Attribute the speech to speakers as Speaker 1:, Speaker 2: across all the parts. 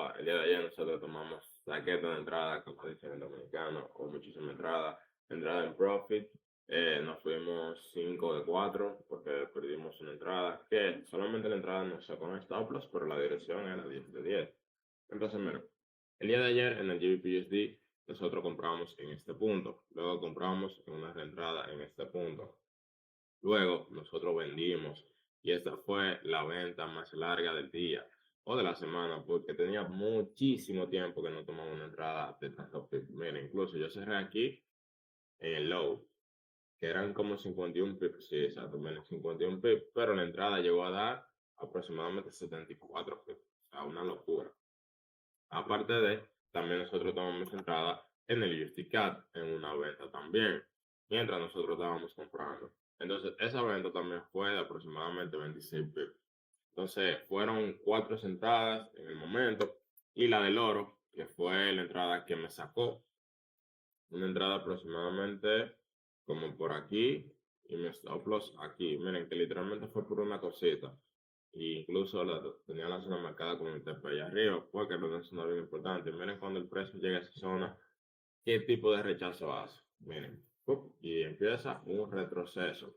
Speaker 1: compa. El día de ayer nosotros tomamos saqueta de entrada, como dicen en dominicano, o muchísima entrada en profit. Nos fuimos 5 de 4 porque perdimos una entrada, que solamente la entrada no se con stop loss, pero la dirección era 10 de 10. Entonces, mira, el día de ayer en el GBPUSD nosotros compramos en este punto, luego compramos en una reentrada en este punto. Luego nosotros vendimos y esta fue la venta más larga del día o de la semana porque tenía muchísimo tiempo que no tomaba una entrada de tanto pip. Mira, incluso yo cerré aquí en el low, que eran como 51 pips, sí, exacto, menos 51 pips, pero la entrada llegó a dar aproximadamente 74 pips, o sea, una locura. Aparte de, también nosotros tomamos entrada en el USD CAD en una venta también, mientras nosotros estábamos comprando. Entonces, esa venta también fue de aproximadamente 26 pips. Entonces, fueron 4 entradas en el momento y la del oro, que fue la entrada que me sacó, una entrada aproximadamente como por aquí y mi stop loss aquí. Miren que literalmente fue por una cosita. E incluso tenía la zona marcada como el TP allá arriba, porque era una zona bien importante. Miren cuando el precio llega a esa zona, qué tipo de rechazo hace. Miren, y empieza un retroceso.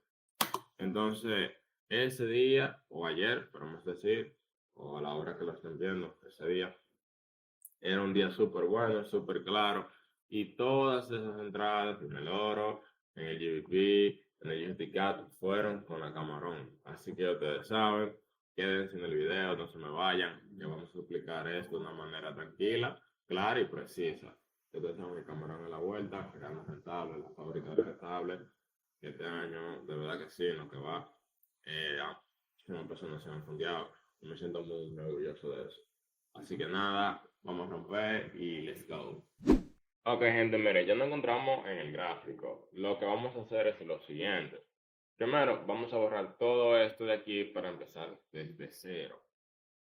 Speaker 1: Entonces, ese día, o ayer, podemos decir, o a la hora que lo estén viendo, ese día, era un día súper bueno, súper claro. Y todas esas entradas en el oro, en el GBP, en el USD fueron con la Camarón. Así que ustedes saben, quédense en el video, no se me vayan, que vamos a explicar esto de una manera tranquila, clara y precisa. Ustedes saben que Camarón es la vuelta, creando rentable, la fábrica de rentable. Este año, de verdad que sí, lo que va. Una persona se han fundeado y me siento muy orgulloso de eso. Así que nada, vamos a romper y let's go. Ok, gente, mire, ya nos encontramos en el gráfico. Lo que vamos a hacer es lo siguiente. Primero, vamos a borrar todo esto de aquí para empezar desde cero.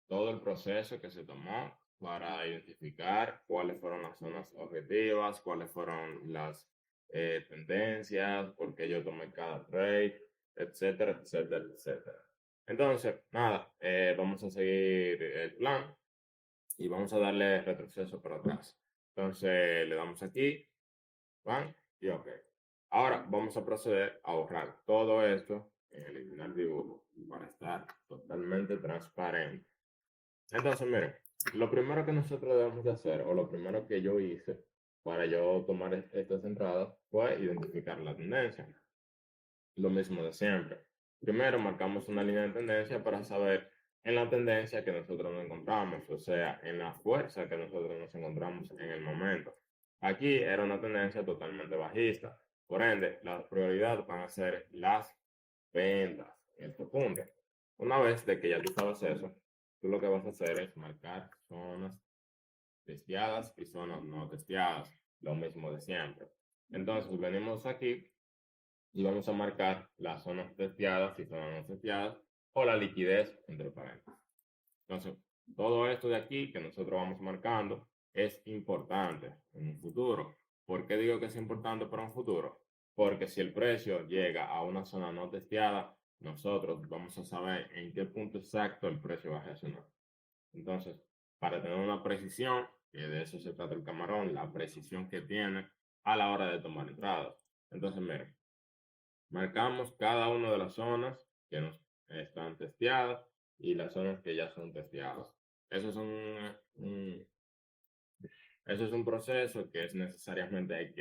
Speaker 1: Todo el proceso que se tomó para identificar cuáles fueron las zonas objetivas, cuáles fueron las tendencias, por qué yo tomé cada trade, etcétera, etcétera, etcétera. Entonces, nada, vamos a seguir el plan y vamos a darle retroceso para atrás. Entonces le damos aquí, van y ok. Ahora vamos a proceder a borrar todo esto en eliminar dibujo para estar totalmente transparente. Entonces, miren, lo primero que nosotros debemos de hacer, o lo primero que yo hice para yo tomar estas entradas, fue identificar la tendencia. Lo mismo de siempre. Primero marcamos una línea de tendencia para saber en la tendencia que nosotros nos encontramos, o sea, en la fuerza que nosotros nos encontramos en el momento. Aquí era una tendencia totalmente bajista, por ende, la prioridad van a ser las ventas en este punto. Una vez de que ya tú sabes eso, tú lo que vas a hacer es marcar zonas testeadas y zonas no testeadas, lo mismo de siempre. Entonces, venimos aquí y vamos a marcar las zonas testeadas y zonas no testeadas o la liquidez entre paréntesis. Entonces, todo esto de aquí que nosotros vamos marcando es importante en un futuro. ¿Por qué digo que es importante para un futuro? Porque si el precio llega a una zona no testeada, nosotros vamos a saber en qué punto exacto el precio va a reaccionar. Entonces, para tener una precisión, que de eso se trata el Camarón, la precisión que tiene a la hora de tomar entradas. Entonces, miren, marcamos cada una de las zonas que nos están testeadas y las zonas que ya son testeadas. Eso es eso es un proceso que es necesariamente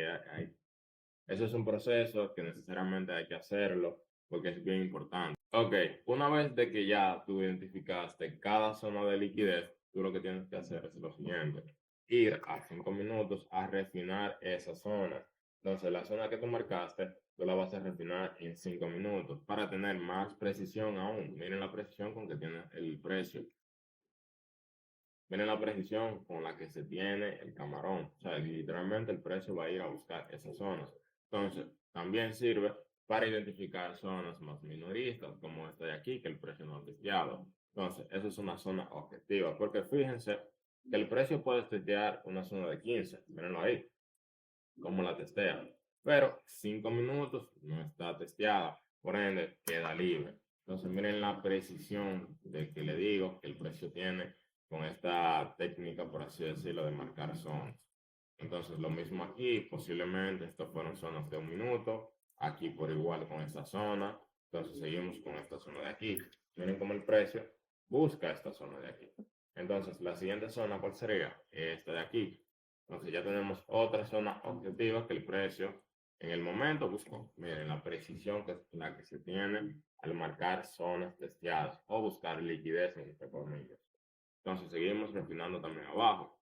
Speaker 1: eso es un proceso que necesariamente hay que hacerlo porque es bien importante. Ok, una vez de que ya tú identificaste cada zona de liquidez, tú lo que tienes que hacer es lo siguiente: ir a 5 minutos a refinar esa zona. Entonces, la zona que tú marcaste, tú la vas a refinar en 5 minutos para tener más precisión aún. Miren la precisión con que tiene el precio. Miren la precisión con la que se tiene el Camarón. O sea, literalmente el precio va a ir a buscar esas zonas. Entonces, también sirve para identificar zonas más minoristas, como esta de aquí, que el precio no ha testeado. Entonces, esa es una zona objetiva, porque fíjense que el precio puede testear una zona de 15, mírenlo ahí, como la testea, pero 5 minutos no está testeada, por ende queda libre. Entonces, miren la precisión de que le digo que el precio tiene con esta técnica, por así decirlo, de marcar zonas. Entonces, lo mismo aquí, posiblemente estos fueron zonas de 1 minuto, aquí por igual con esta zona, entonces seguimos con esta zona de aquí. Miren cómo el precio busca esta zona de aquí. Entonces, la siguiente zona, ¿cuál sería? Esta de aquí. Entonces, ya tenemos otra zona objetiva que el precio en el momento buscó. Miren la precisión que es la que se tiene al marcar zonas testeadas o buscar liquidez en este comillas. Entonces, seguimos refinando también abajo.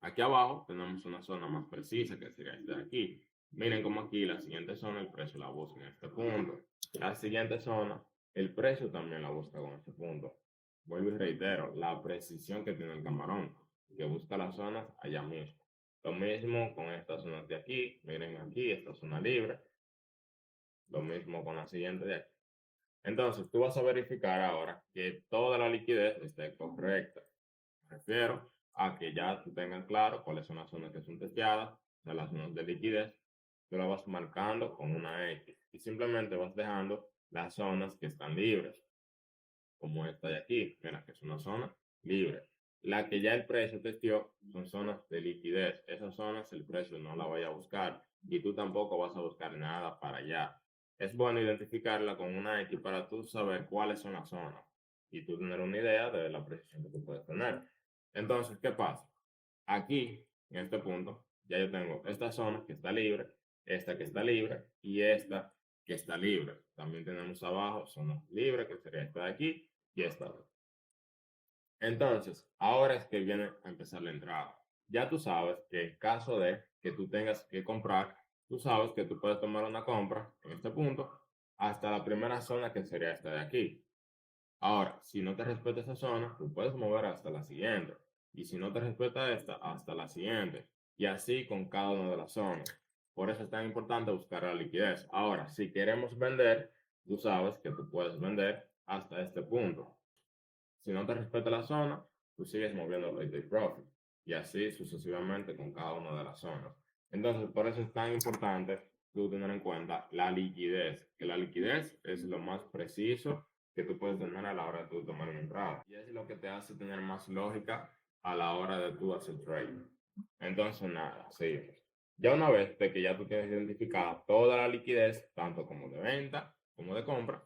Speaker 1: Aquí abajo tenemos una zona más precisa que sería esta de aquí. Miren como aquí la siguiente zona el precio la busca en este punto. La siguiente zona el precio también la busca con este punto. Vuelvo y reitero, la precisión que tiene el camarón, que busca las zonas allá mismo. Lo mismo con estas zonas de aquí. Miren aquí, esta zona libre. Lo mismo con la siguiente de aquí. Entonces tú vas a verificar ahora que toda la liquidez esté correcta. Me refiero a que ya tú tengas claro cuáles son las zonas que son testeadas, o sea, las zonas de liquidez, tú la vas marcando con una X y simplemente vas dejando las zonas que están libres, como esta de aquí, mira que es una zona libre. La que ya el precio testeó son zonas de liquidez. Esas zonas el precio no la vaya a buscar y tú tampoco vas a buscar nada para allá. Es bueno identificarla con una X para tú saber cuáles son las zonas y tú tener una idea de la precisión que tú puedes tener. Entonces, ¿qué pasa? Aquí, en este punto, ya yo tengo esta zona que está libre, esta que está libre y esta que está libre. También tenemos abajo zona libre, que sería esta de aquí y esta de aquí. Entonces, ahora es que viene a empezar la entrada. Ya tú sabes que en caso de que tú tengas que comprar, tú sabes que tú puedes tomar una compra en este punto hasta la primera zona que sería esta de aquí. Ahora, si no te respeta esa zona, tú puedes mover hasta la siguiente. Y si no te respeta esta, hasta la siguiente. Y así con cada una de las zonas. Por eso es tan importante buscar la liquidez. Ahora, si queremos vender, tú sabes que tú puedes vender hasta este punto. Si no te respeta la zona, tú sigues moviendo el take profit. Y así sucesivamente con cada una de las zonas. Entonces, por eso es tan importante tú tener en cuenta la liquidez. Que la liquidez es lo más preciso que tú puedes tener a la hora de tú tomar una entrada. Y es lo que te hace tener más lógica a la hora de tú hacer trading. Entonces, nada, seguimos. Ya una vez de que ya tú tienes identificada toda la liquidez, tanto como de venta como de compra,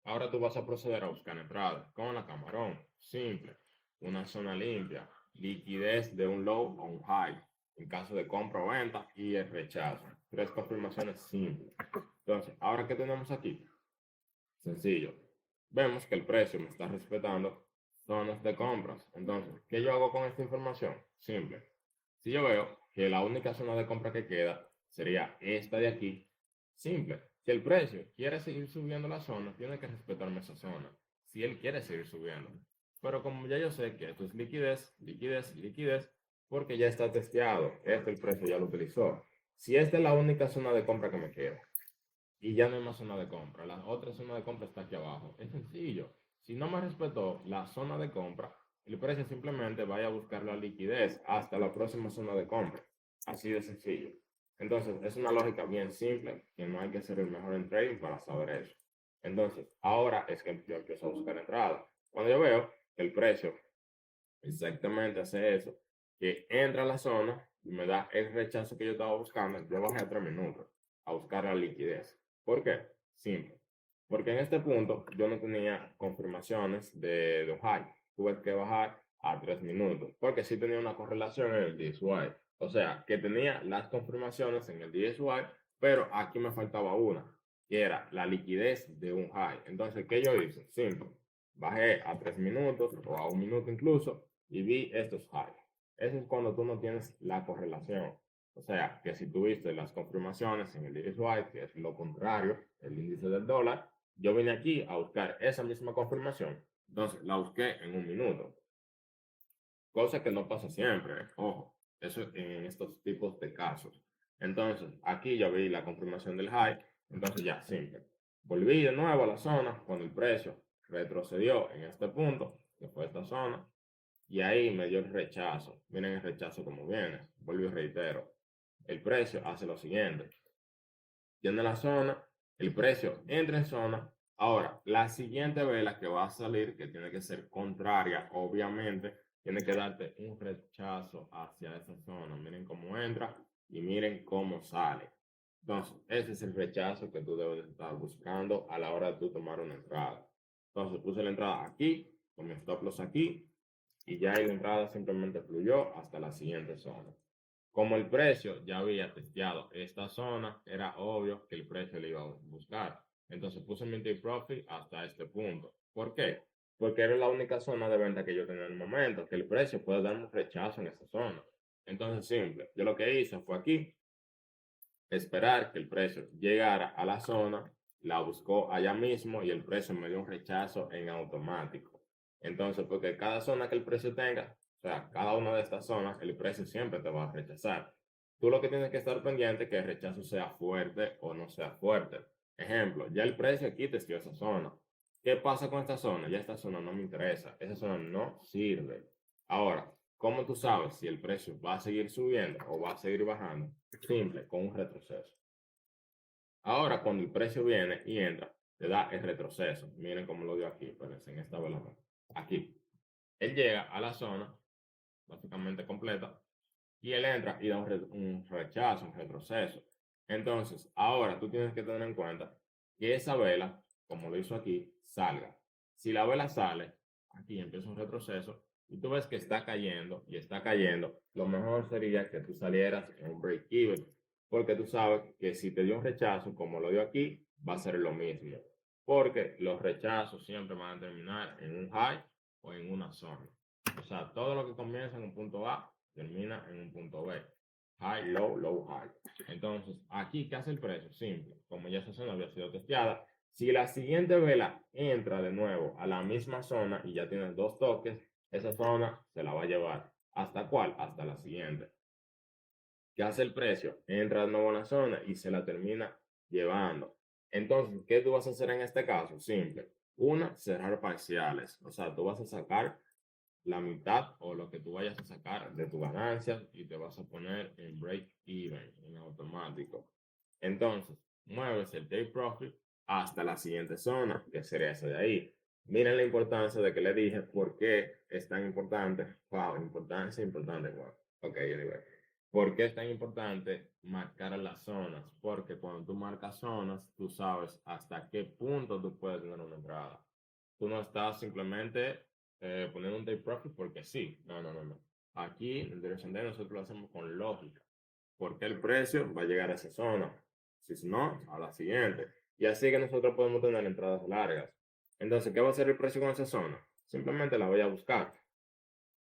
Speaker 1: ahora tú vas a proceder a buscar entradas con la camarón. Simple. Una zona limpia. Liquidez de un low a un high. En caso de compra o venta y el rechazo. 3 confirmaciones simples. Entonces, ahora ¿qué tenemos aquí? Sencillo. Vemos que el precio me está respetando zonas de compras. Entonces, ¿qué yo hago con esta información? Simple. Si yo veo que la única zona de compra que queda sería esta de aquí, simple. Si el precio quiere seguir subiendo la zona, tiene que respetarme esa zona. Si él quiere seguir subiendo. Pero como ya yo sé que esto es liquidez, liquidez, liquidez, porque ya está testeado, este el precio ya lo utilizó. Si esta es la única zona de compra que me queda, y ya no hay más zona de compra. La otra zona de compra está aquí abajo. Es sencillo. Si no me respetó la zona de compra, el precio simplemente vaya a buscar la liquidez hasta la próxima zona de compra. Así de sencillo. Entonces, es una lógica bien simple, que no hay que ser el mejor en trading para saber eso. Entonces, ahora es que yo empiezo a buscar entrada. Cuando yo veo que el precio exactamente hace eso, que entra a la zona y me da el rechazo que yo estaba buscando, yo bajé a 3 minutos a buscar la liquidez. ¿Por qué? Simple. Porque en este punto yo no tenía confirmaciones de un high. Tuve que bajar a 3 minutos. Porque sí tenía una correlación en el DSY. O sea, que tenía las confirmaciones en el DSY, pero aquí me faltaba una, que era la liquidez de un high. Entonces, ¿qué yo hice? Simple. Bajé a 3 minutos o a 1 minuto incluso y vi estos highs. Eso es cuando tú no tienes la correlación. O sea, que si tuviste las confirmaciones en el DXY, que es lo contrario, el índice del dólar, yo vine aquí a buscar esa misma confirmación. Entonces, la busqué en 1 minuto. Cosa que no pasa siempre, ojo. Eso en estos tipos de casos. Entonces, aquí yo vi la confirmación del high. Entonces, ya, simple. Volví de nuevo a la zona cuando el precio retrocedió en este punto, que fue esta zona. Y ahí me dio el rechazo. Miren el rechazo como viene. Vuelvo y reitero. El precio hace lo siguiente. Tiene la zona, el precio entra en zona. Ahora, la siguiente vela que va a salir, que tiene que ser contraria, obviamente, tiene que darte un rechazo hacia esa zona. Miren cómo entra y miren cómo sale. Entonces, ese es el rechazo que tú debes estar buscando a la hora de tú tomar una entrada. Entonces, puse la entrada aquí, con mi stop loss aquí, y ya ahí la entrada simplemente fluyó hasta la siguiente zona. Como el precio ya había testeado esta zona, era obvio que el precio le iba a buscar. Entonces puse mi take profit hasta este punto. ¿Por qué? Porque era la única zona de venta que yo tenía en el momento, que el precio puede darme un rechazo en esa zona. Entonces, simple, yo lo que hice fue aquí, esperar que el precio llegara a la zona, la buscó allá mismo y el precio me dio un rechazo en automático. Entonces, porque cada zona que el precio tenga, o sea, cada una de estas zonas, el precio siempre te va a rechazar. Tú lo que tienes que estar pendiente es que el rechazo sea fuerte o no sea fuerte. Ejemplo, ya el precio aquí testió esa zona. ¿Qué pasa con esta zona? Ya esta zona no me interesa. Esa zona no sirve. Ahora, ¿cómo tú sabes si el precio va a seguir subiendo o va a seguir bajando? Simple, con un retroceso. Ahora, cuando el precio viene y entra, te da el retroceso. Miren cómo lo dio aquí, pues en esta vela. Aquí. Él llega a la zona, básicamente completa, y él entra y da un rechazo, un retroceso. Entonces, ahora tú tienes que tener en cuenta que esa vela, como lo hizo aquí, salga. Si la vela sale, aquí empieza un retroceso, y tú ves que está cayendo y está cayendo, lo mejor sería que tú salieras en un break-even, porque tú sabes que si te dio un rechazo, como lo dio aquí, va a ser lo mismo. Porque los rechazos siempre van a terminar en un high o en una zona. O sea, todo lo que comienza en un punto A termina en un punto B. High, low, low, high. Entonces, aquí, ¿qué hace el precio? Simple. Como ya esa zona había sido testeada, si la siguiente vela entra de nuevo a la misma zona y ya tienes dos toques, esa zona se la va a llevar. ¿Hasta cuál? Hasta la siguiente. ¿Qué hace el precio? Entra de nuevo a la zona y se la termina llevando. Entonces, ¿qué tú vas a hacer en este caso? Simple. Una, cerrar parciales. O sea, tú vas a sacar la mitad o lo que tú vayas a sacar de tu ganancia y te vas a poner en break even, en automático. Entonces, mueves el take profit hasta la siguiente zona, que sería esa de ahí. Miren la importancia de que le dije por qué es tan importante. Wow, importante. Wow. Ok, anyway. ¿Por qué es tan importante marcar las zonas? Porque cuando tú marcas zonas, tú sabes hasta qué punto tú puedes tener una entrada. Tú no estás simplemente poniendo un take profit porque sí. No, no, no, no. Aquí en Direction Day nosotros lo hacemos con lógica. Porque el precio va a llegar a esa zona. Si no, a la siguiente. Y así que nosotros podemos tener entradas largas. Entonces, ¿qué va a hacer el precio con esa zona? Simplemente la voy a buscar.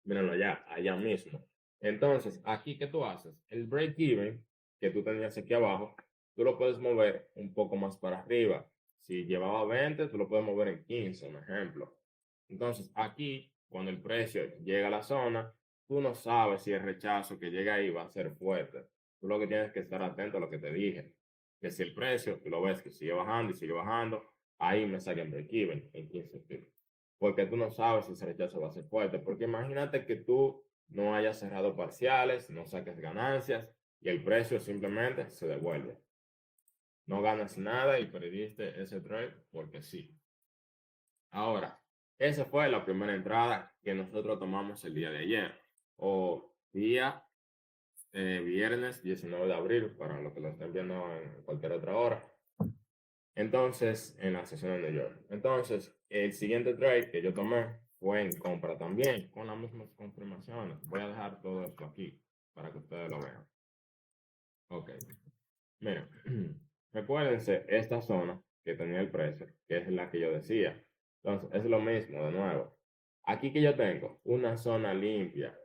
Speaker 1: Mírenlo allá mismo. Entonces, aquí, ¿qué tú haces? El break-even que tú tenías aquí abajo, tú lo puedes mover un poco más para arriba. Si llevaba 20, tú lo puedes mover en 15, un ejemplo. Entonces, aquí, cuando el precio llega a la zona, tú no sabes si el rechazo que llega ahí va a ser fuerte. Tú lo que tienes que estar atento a lo que te dije. Que si el precio, tú lo ves que sigue bajando y sigue bajando, ahí me saquen break-even en 15 pips. Porque tú no sabes si ese rechazo va a ser fuerte. Porque imagínate que tú no hayas cerrado parciales, no saques ganancias y el precio simplemente se devuelve. No ganas nada y perdiste ese trade porque sí. Ahora, esa fue la primera entrada que nosotros tomamos el día de ayer o día viernes 19 de abril para los que lo estén viendo en cualquier otra hora. Entonces, en la sesión de New York. Entonces, el siguiente trade que yo tomé fue en compra también, con las mismas confirmaciones. Voy a dejar todo esto aquí para que ustedes lo vean. Ok. Miren, recuérdense esta zona que tenía el precio, que es la que yo decía. Entonces, es lo mismo de nuevo. Aquí que yo tengo una zona limpia.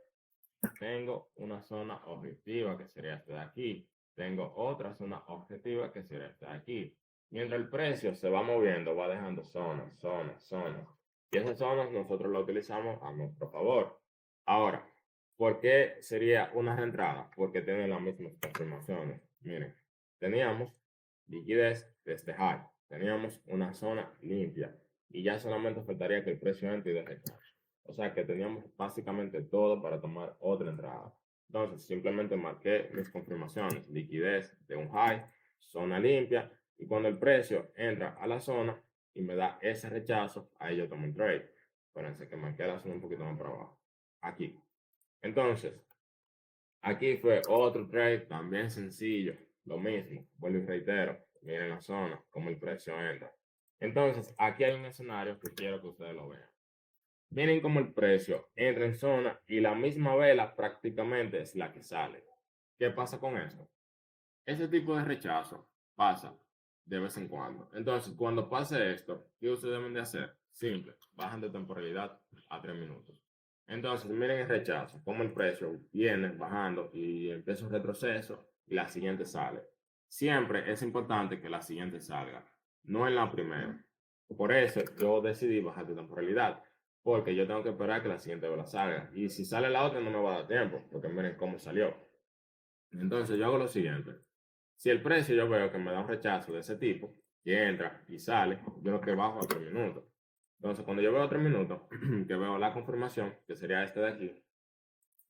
Speaker 1: Tengo una zona objetiva que sería esta de aquí. Tengo otra zona objetiva que sería esta de aquí. Mientras el precio se va moviendo, va dejando zonas, zonas, zonas. Y esas zonas nosotros las utilizamos a nuestro favor. Ahora, ¿por qué sería una reentrada? Porque tienen las mismas confirmaciones. Miren, teníamos liquidez de este high. Teníamos una zona limpia. Y ya solamente faltaría que el precio entre y deje. O sea que teníamos básicamente todo para tomar otra entrada. Entonces simplemente marqué mis confirmaciones. Liquidez de un high, zona limpia. Y cuando el precio entra a la zona y me da ese rechazo, ahí yo tomo un trade. Espérense que marqué la zona un poquito más para abajo. aquí. Entonces, aquí fue otro trade también sencillo. Lo mismo, vuelvo y reitero, miren la zona, como el precio entra. Entonces, aquí hay un escenario que quiero que ustedes lo vean. Miren cómo el precio entra en zona y la misma vela prácticamente es la que sale. ¿Qué pasa con eso? Ese tipo de rechazo pasa de vez en cuando. Entonces, cuando pase esto, ¿qué ustedes deben de hacer? Simple, bajan de temporalidad a 3 minutos. Entonces, miren el rechazo, como el precio viene bajando y empieza un retroceso y la siguiente sale. Siempre es importante que la siguiente salga, no en la primera. Por eso yo decidí bajar de temporalidad, porque yo tengo que esperar que la siguiente vela salga. Y si sale la otra no me va a dar tiempo, porque miren cómo salió. Entonces yo hago lo siguiente. Si el precio yo veo que me da un rechazo de ese tipo, que entra y sale, yo lo que bajo a 3 minutos. Entonces, cuando yo veo 3 minutos, que veo la confirmación, que sería este de aquí,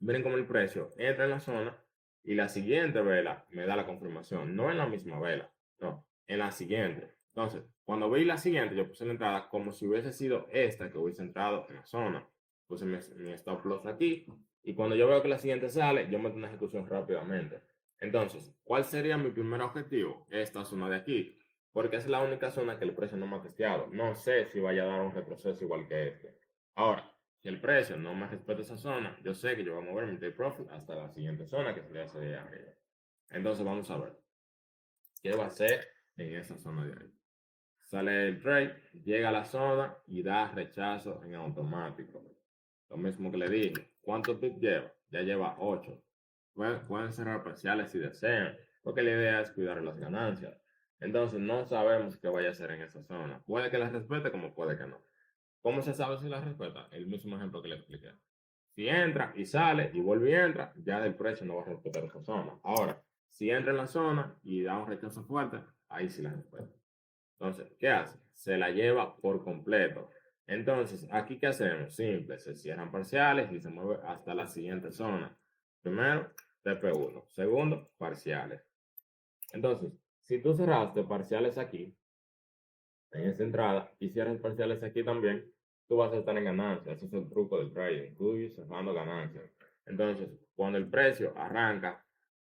Speaker 1: miren cómo el precio entra en la zona y la siguiente vela me da la confirmación. No en la misma vela, no, en la siguiente. Entonces, cuando veis la siguiente, yo puse la entrada como si hubiese sido esta que hubiese entrado en la zona. Puse mi stop loss aquí y cuando yo veo que la siguiente sale, yo meto una ejecución rápidamente. Entonces, ¿cuál sería mi primer objetivo? Esta zona de aquí, porque es la única zona que el precio no me ha testeado. No sé si vaya a dar un retroceso igual que este. Ahora, si el precio no me respeta esa zona, yo sé que yo voy a mover mi take profit hasta la siguiente zona que sería esa de arriba. Entonces vamos a ver qué va a hacer en esa zona de ahí. Sale el trade, llega a la zona y da rechazo en automático. Lo mismo que le dije. ¿Cuántos bits lleva? Ya lleva 8. Pueden cerrar parciales si desean, porque la idea es cuidar las ganancias. Entonces no sabemos qué vaya a hacer en esa zona. Puede que la respete como puede que no. ¿Cómo se sabe si la respeta? El mismo ejemplo que le expliqué. Si entra y sale y vuelve y entra, ya del precio no va a respetar esa zona. Ahora, si entra en la zona y da un rechazo fuerte, ahí sí la respeta. Entonces, ¿qué hace? Se la lleva por completo. Entonces, ¿aquí qué hacemos? Simple, se cierran parciales y se mueve hasta la siguiente zona. Primero, TP1. Segundo, parciales. Entonces, si tú cerraste parciales aquí, en esta entrada, y cierras parciales aquí también, tú vas a estar en ganancia. Ese es el truco del trading, tú y cerrando ganancias. Entonces, cuando el precio arranca,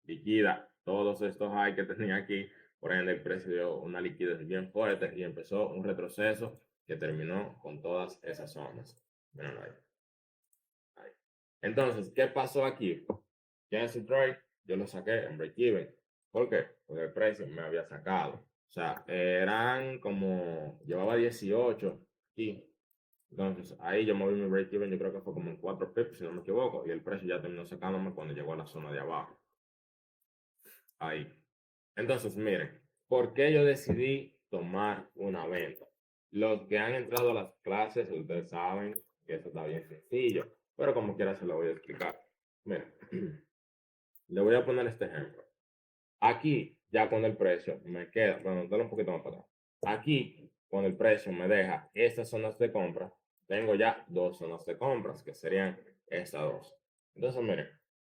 Speaker 1: liquida todos estos highs que tenía aquí, por ende el precio dio una liquidez bien fuerte y empezó un retroceso que terminó con todas esas zonas. Mírenlo ahí. Ahí. Entonces, ¿qué pasó aquí? Ya ese trade yo lo saqué en break-even. ¿Por qué? Porque el precio me había sacado. O sea, eran como, llevaba 18 aquí. Entonces, ahí yo moví mi break-even, yo creo que fue como en 4 pips, si no me equivoco, y el precio ya terminó sacándome cuando llegó a la zona de abajo. Ahí. Entonces, miren, ¿por qué yo decidí tomar una venta? Los que han entrado a las clases, ustedes saben que eso está bien sencillo, pero como quiera se lo voy a explicar. Miren, le voy a poner este ejemplo. Aquí, ya cuando el precio me queda, bueno, dale un poquito más para atrás. Aquí, cuando el precio me deja estas zonas de compra, tengo ya dos zonas de compras, que serían estas dos. Entonces, miren,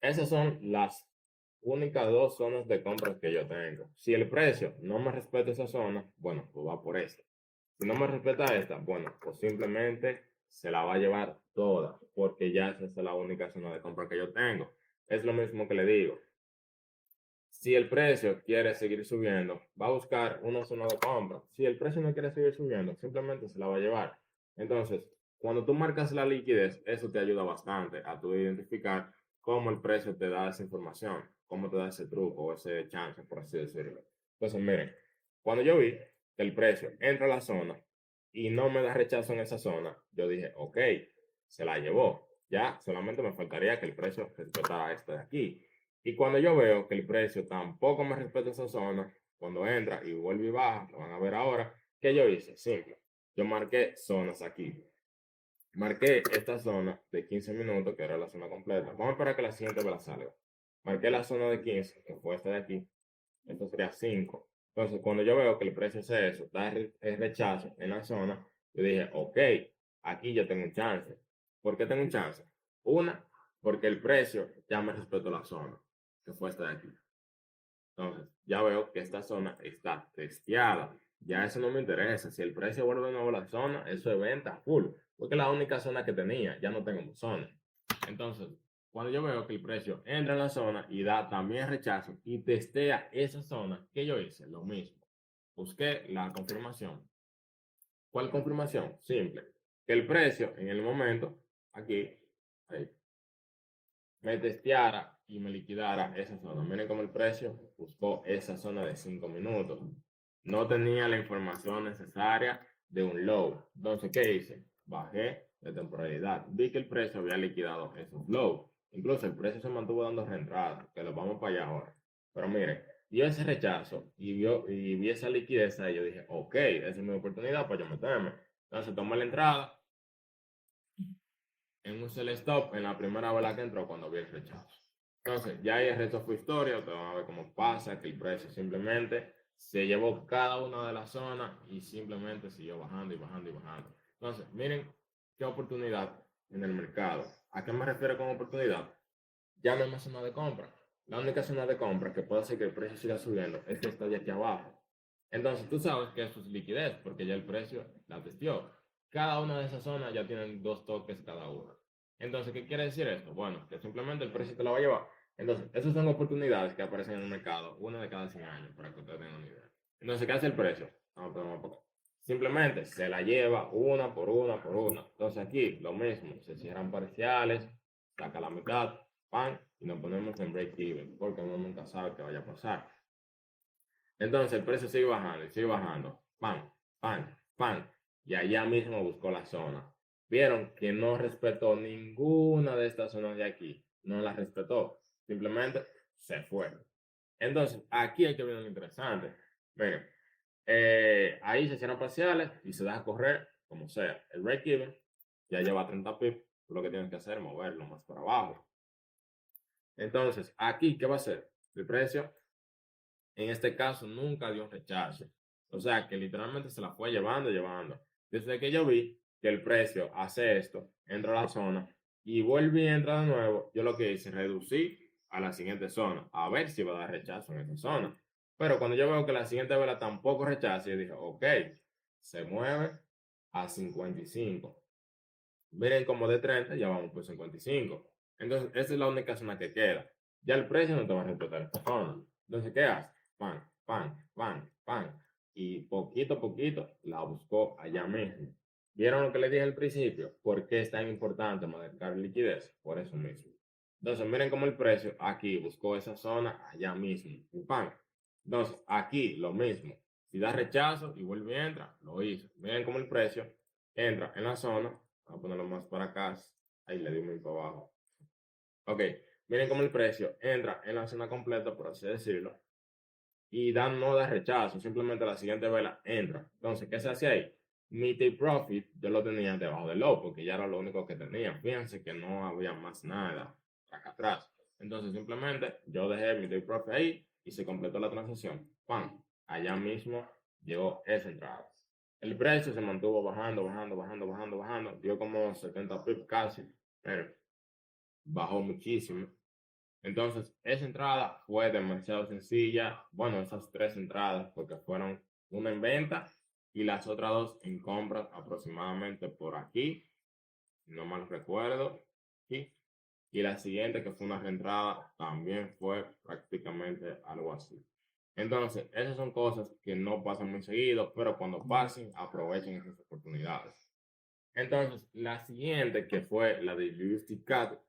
Speaker 1: esas son las únicas dos zonas de compras que yo tengo. Si el precio no me respeta esa zona, bueno, pues va por esta. Si no me respeta esta, bueno, pues simplemente se la va a llevar toda, porque ya esa es la única zona de compra que yo tengo. Es lo mismo que le digo. Si el precio quiere seguir subiendo, va a buscar una zona de compra. Si el precio no quiere seguir subiendo, simplemente se la va a llevar. Entonces, cuando tú marcas la liquidez, eso te ayuda bastante a tu identificar cómo el precio te da esa información, cómo te da ese truco o ese chance, por así decirlo. Entonces, miren, cuando yo vi que el precio entra a la zona y no me da rechazo en esa zona, yo dije, ok, se la llevó. Ya solamente me faltaría que el precio respetara este de aquí. Y cuando yo veo que el precio tampoco me respeta esa zona, cuando entra y vuelve y baja, lo van a ver ahora, ¿qué yo hice? Simple. Yo marqué zonas aquí. Marqué esta zona de 15 minutos, que era la zona completa. Vamos a esperar que la siguiente me la salga. Marqué la zona de 15, que fue esta de aquí. Esto sería 5. Entonces, cuando yo veo que el precio hace eso, da el rechazo en la zona, yo dije, ok, aquí yo tengo un chance. ¿Por qué tengo un chance? Una, porque el precio ya me respetó la zona, que fue esta de aquí. Entonces, ya veo que esta zona está testeada. Ya eso no me interesa. Si el precio vuelve de nuevo a la zona, eso es venta full. Porque es la única zona que tenía. Ya no tengo zona. Entonces, cuando yo veo que el precio entra en la zona y da también rechazo y testea esa zona, ¿qué yo hice? Lo mismo. Busqué la confirmación. ¿Cuál confirmación? Simple. Que el precio en el momento, aquí, ahí, me testeara y me liquidara esa zona. Miren cómo el precio buscó esa zona de 5 minutos. No tenía la información necesaria de un low. Entonces, ¿qué hice? Bajé de temporalidad. Vi que el precio había liquidado esos lows. Incluso el precio se mantuvo dando reentrada, que lo vamos para allá ahora. Pero miren, dio ese rechazo y vi esa liquidez y yo dije, ok, esa es mi oportunidad para yo meterme. Entonces tomé la entrada en un sell stop en la primera vela que entró cuando vi el rechazo. Entonces, ya ahí el resto fue historia, ustedes van a ver cómo pasa, que el precio simplemente se llevó cada una de las zonas y simplemente siguió bajando y bajando y bajando. Entonces, miren qué oportunidad en el mercado. ¿A qué me refiero con oportunidad? Ya no hay más zona de compra. La única zona de compra que puede hacer que el precio siga subiendo es que está de aquí abajo. Entonces, tú sabes que eso es liquidez, porque ya el precio la testió. Cada una de esas zonas ya tienen 2 toques cada una. Entonces, ¿qué quiere decir esto? Bueno, que simplemente el precio te la va a llevar. Entonces, esas son oportunidades que aparecen en el mercado, una de cada 100 años, para que ustedes tengan una idea. Entonces, ¿qué hace el precio? Simplemente se la lleva una por una por una. Entonces, aquí lo mismo, se cierran parciales, saca la mitad, pan, y nos ponemos en break even, porque uno nunca sabe qué vaya a pasar. Entonces el precio sigue bajando y sigue bajando. Pan, pan, pan. Y allá mismo buscó la zona. Vieron que no respetó ninguna de estas zonas de aquí. No la respetó. Simplemente se fue. Entonces, aquí hay que ver lo interesante. Miren, ahí se hicieron parciales y se deja correr como sea. El break even ya lleva 30 pips. Lo que tienes que hacer es moverlo más para abajo. Entonces, aquí, ¿qué va a hacer? El precio en este caso nunca dio un rechazo. O sea que literalmente se la fue llevando, llevando. Desde que yo vi que el precio hace esto, entra a la zona y vuelve y entra de nuevo, yo lo que hice es reducir a la siguiente zona, a ver si va a dar rechazo en esa zona. Pero cuando yo veo que la siguiente vela tampoco rechaza, yo dije, ok, se mueve a 55. Miren como de 30 ya vamos por 55. Entonces, esa es la única zona que queda. Ya el precio no te va a respetar esta zona. Entonces, ¿qué haces? Pan, pan, pan, pan. Y poquito a poquito la buscó allá mismo. ¿Vieron lo que les dije al principio? ¿Por qué es tan importante marcar liquidez? Por eso mismo. Entonces, miren cómo el precio aquí buscó esa zona allá mismo. Y pan. Entonces, aquí lo mismo. Si da rechazo y vuelve y entra, lo hizo. Miren cómo el precio entra en la zona. Vamos a ponerlo más para acá. Ahí le di muy para abajo. Ok, miren cómo el precio entra en la zona completa, por así decirlo, y no da rechazo, simplemente la siguiente vela entra. Entonces, ¿qué se hace ahí? Mi take profit yo lo tenía debajo del low, porque ya era lo único que tenía. Fíjense que no había más nada acá atrás. Entonces, simplemente yo dejé mi take profit ahí y se completó la transacción. ¡Pam! Allá mismo llegó esa entrada. El precio se mantuvo bajando, bajando, bajando, bajando, bajando. Dio como 70 pips casi, pero bajó muchísimo. Entonces, esa entrada fue demasiado sencilla. Bueno, esas 3 entradas, porque fueron una en venta y las otras 2 en compra, aproximadamente por aquí, si no mal recuerdo. Aquí. Y la siguiente, que fue una reentrada, también fue prácticamente algo así. Entonces, esas son cosas que no pasan muy seguido, pero cuando pasen, aprovechen esas oportunidades. Entonces, la siguiente, que fue la de Justicat,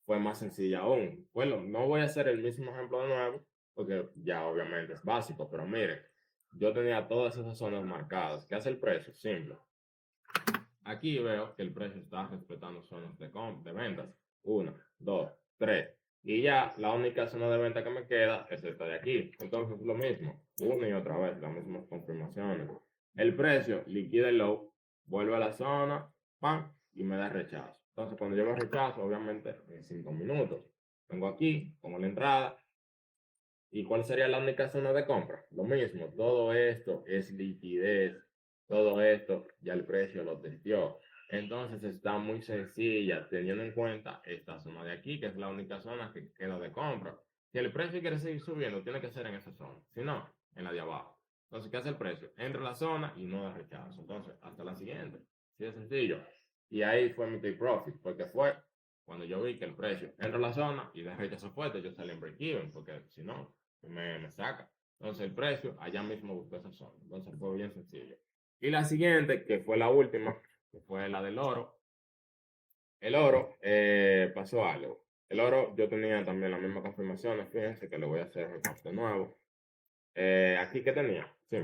Speaker 1: fue más sencilla aún. Bueno, no voy a hacer el mismo ejemplo de nuevo, porque ya obviamente es básico, pero miren, yo tenía todas esas zonas marcadas. ¿Qué hace el precio? Simple. Aquí veo que el precio está respetando zonas de ventas. 1, 2, 3. Y ya la única zona de venta que me queda es esta de aquí. Entonces, lo mismo, una y otra vez, las mismas confirmaciones. El precio liquida el low, vuelve a la zona, ¡pam! Y me da rechazo. Entonces, cuando yo me rechazo, obviamente, en 5 minutos, vengo aquí, pongo la entrada. ¿Y cuál sería la única zona de compra? Lo mismo, todo esto es liquidez. Todo esto ya el precio lo testió. Entonces está muy sencilla, teniendo en cuenta esta zona de aquí, que es la única zona que queda de compra. Si el precio quiere seguir subiendo, tiene que ser en esa zona. Si no, en la de abajo. Entonces, ¿qué hace el precio? Entra en la zona y no da rechazo. Entonces, hasta la siguiente. Así de sencillo. Y ahí fue mi take profit, porque fue Cuando yo vi que el precio entra a la zona y de rechazo fuerte, yo salí en break-even, porque si no, me saca. Entonces el precio, allá mismo buscó esa zona. Entonces fue bien sencillo. Y la siguiente, que fue la última, que fue la del oro. El oro, pasó algo. El oro, yo tenía también las mismas confirmaciones, fíjense que le voy a hacer recap de nuevo. Aquí, ¿qué tenía? Sí.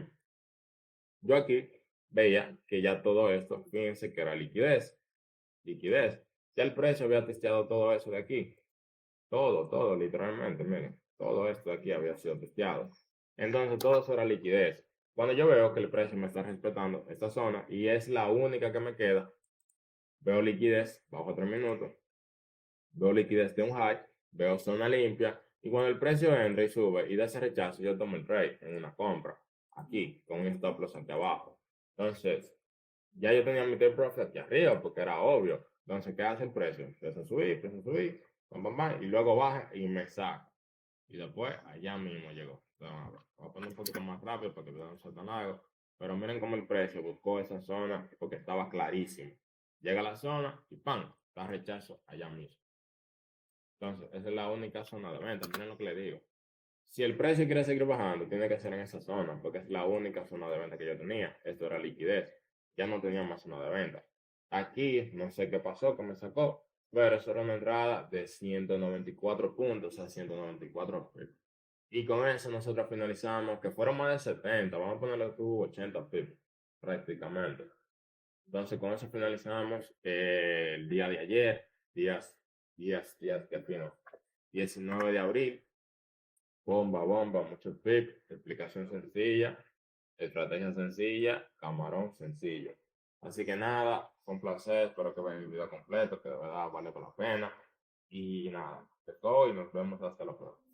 Speaker 1: Yo aquí veía que ya todo esto, fíjense que era liquidez. Liquidez. Ya el precio había testeado todo eso de aquí. Todo, literalmente, miren. Todo esto de aquí había sido testeado. Entonces, todo eso era liquidez. Cuando yo veo que el precio me está respetando esta zona y es la única que me queda, veo liquidez bajo 3 minutos, veo liquidez de un high, veo zona limpia y cuando el precio entra y sube y da ese rechazo, yo tomo el trade en una compra aquí con un stop loss aquí abajo. Entonces, ya yo tenía mi take profit aquí arriba porque era obvio. Entonces, ¿qué hace el precio? Empieza a subir, bam, bam, bam, y luego baja y me saca. Y después, allá mismo llegó. Entonces, voy a poner un poquito más rápido para que vean tan largo. Pero miren cómo el precio buscó esa zona porque estaba clarísimo. Llega a la zona y ¡pam! Da rechazo allá mismo. Entonces, esa es la única zona de venta. Miren lo que le digo. Si el precio quiere seguir bajando, tiene que ser en esa zona, porque es la única zona de venta que yo tenía. Esto era liquidez. Ya no tenía más zona de venta. Aquí, no sé qué pasó, que me sacó, pero eso era una entrada de 194 puntos, o sea, 194 pips. Y con eso nosotros finalizamos, que fueron más de 70, vamos a ponerle tú 80 pips, prácticamente. Entonces, con eso finalizamos el día de ayer, que fino, 19 de abril. Bomba, muchos tips, explicación sencilla, estrategia sencilla, camarón sencillo. Así que nada, fue un placer, espero que vean el video completo, que de verdad vale por la pena. Y nada, esto y nos vemos hasta la próxima.